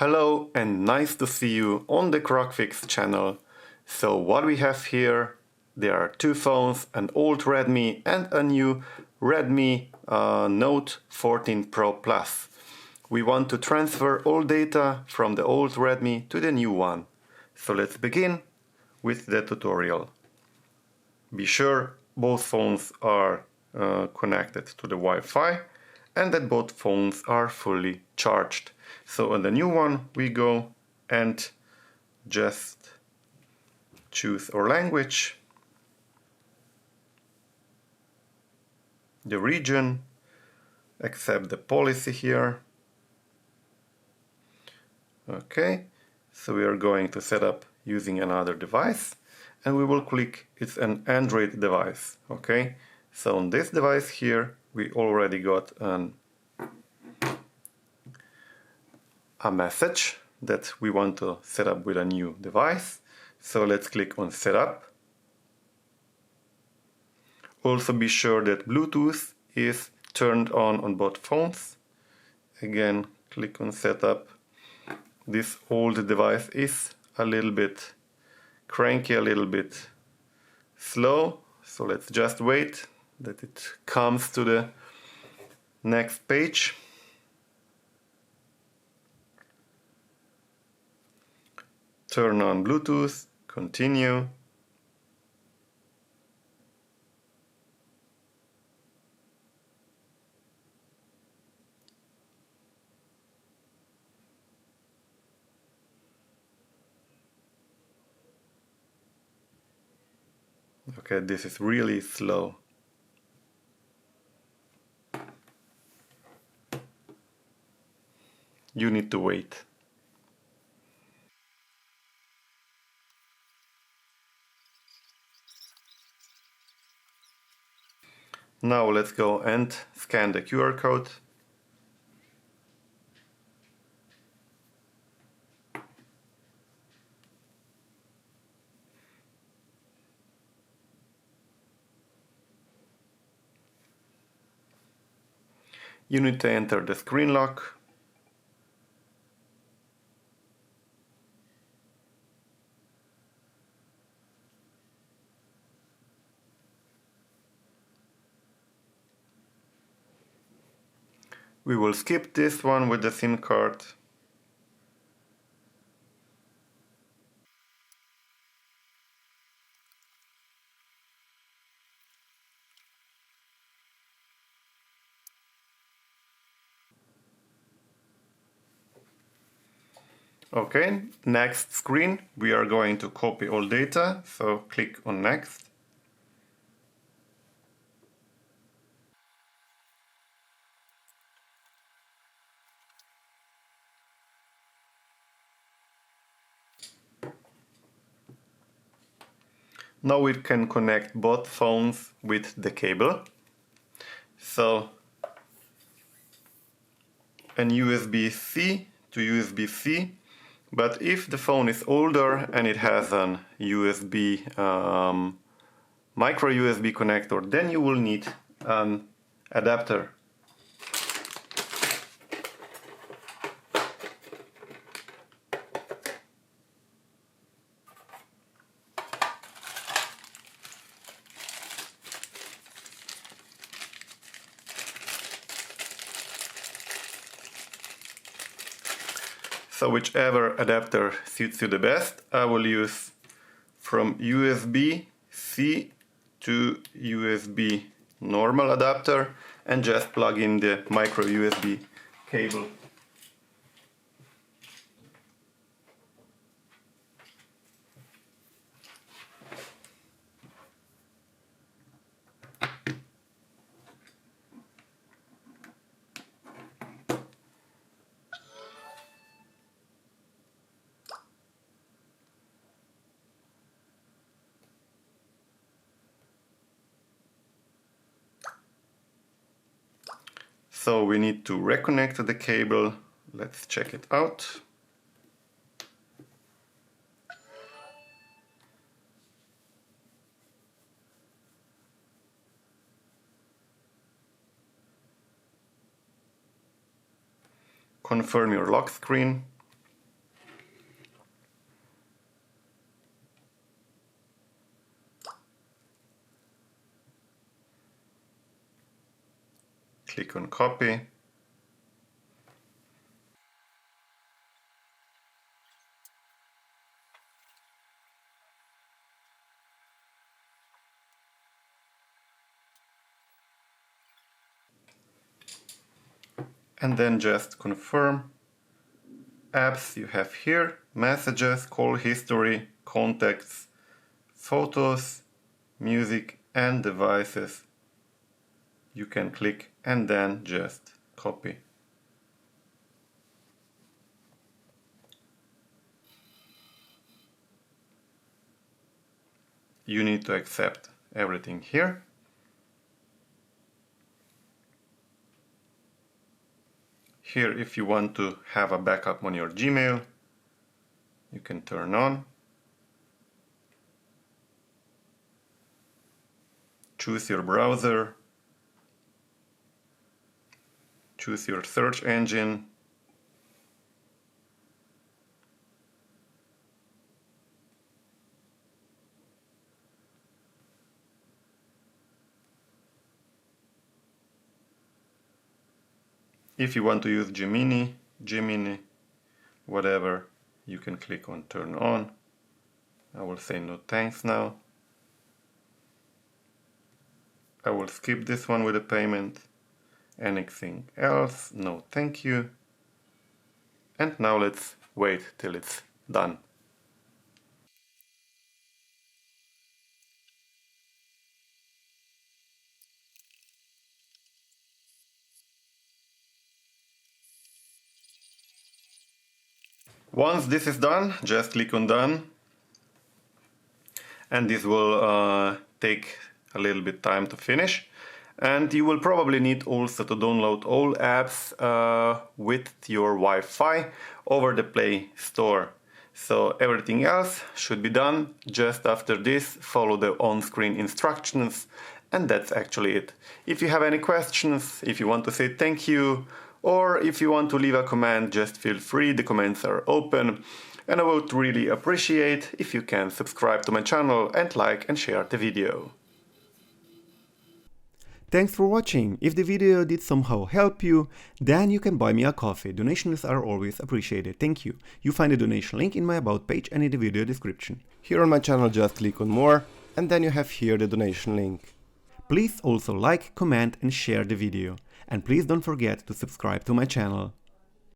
Hello and nice to see you on the CrocFix channel. So what we have here, there are two phones, an old Redmi and a new Redmi Note 14 Pro Plus. We want to transfer all data from the old Redmi to the new one. So let's begin with the tutorial. Be sure both phones are connected to the Wi-Fi and that both phones are fully charged. So on the new one we go and just choose our language, the region, accept the policy here. Okay, so we are going to set up using another device and we will click it's an Android device. Okay, so on this device here we already got a message that we want to set up with a new device. So let's click on setup. Also be sure that Bluetooth is turned on both phones. Again, click on setup. This old device is a little bit cranky, a little bit slow, so let's just wait that it comes to the next page. Turn on Bluetooth, continue. Okay, this is really slow. You need to wait. Now let's go and scan the QR code. You need to enter the screen lock. We will skip this one with the SIM card. Okay, next screen, we are going to copy all data, so click on next. Now we can connect both phones with the cable. So an USB-C to USB-C, but if the phone is older and it has an USB micro USB connector, then you will need an adapter. So whichever adapter suits you the best, I will use from USB-C to USB normal adapter and just plug in the micro USB cable. So we need to reconnect the cable. Let's check it out. Confirm your lock screen. click on copy. And then just confirm. Apps you have here: messages, call history, contacts, photos, music and devices. You can click and then just copy. You need to accept everything here. Here, if you want to have a backup on your Gmail, you can turn on. Choose your browser. Choose your search engine. If you want to use Gemini, whatever, you can click on turn on. I will say no thanks now. I will skip this one with the payment. Anything else? No thank you. And now let's wait till it's done. Once this is done, just click on done. And this will take a little bit time to finish. And you will probably need also to download all apps with your Wi-Fi over the Play Store. So everything else should be done just after this. Follow the on-screen instructions, and that's actually it. If you have any questions, if you want to say thank you, or if you want to leave a comment, just feel free. The comments are open. And I would really appreciate if you can subscribe to my channel and like and share the video. Thanks for watching. If the video did somehow help you, then you can buy me a coffee. Donations are always appreciated. Thank you. You find the donation link in my about page and in the video description. Here on my channel, just click on more, and then you have here the donation link. Please also like, comment and share the video. And please don't forget to subscribe to my channel.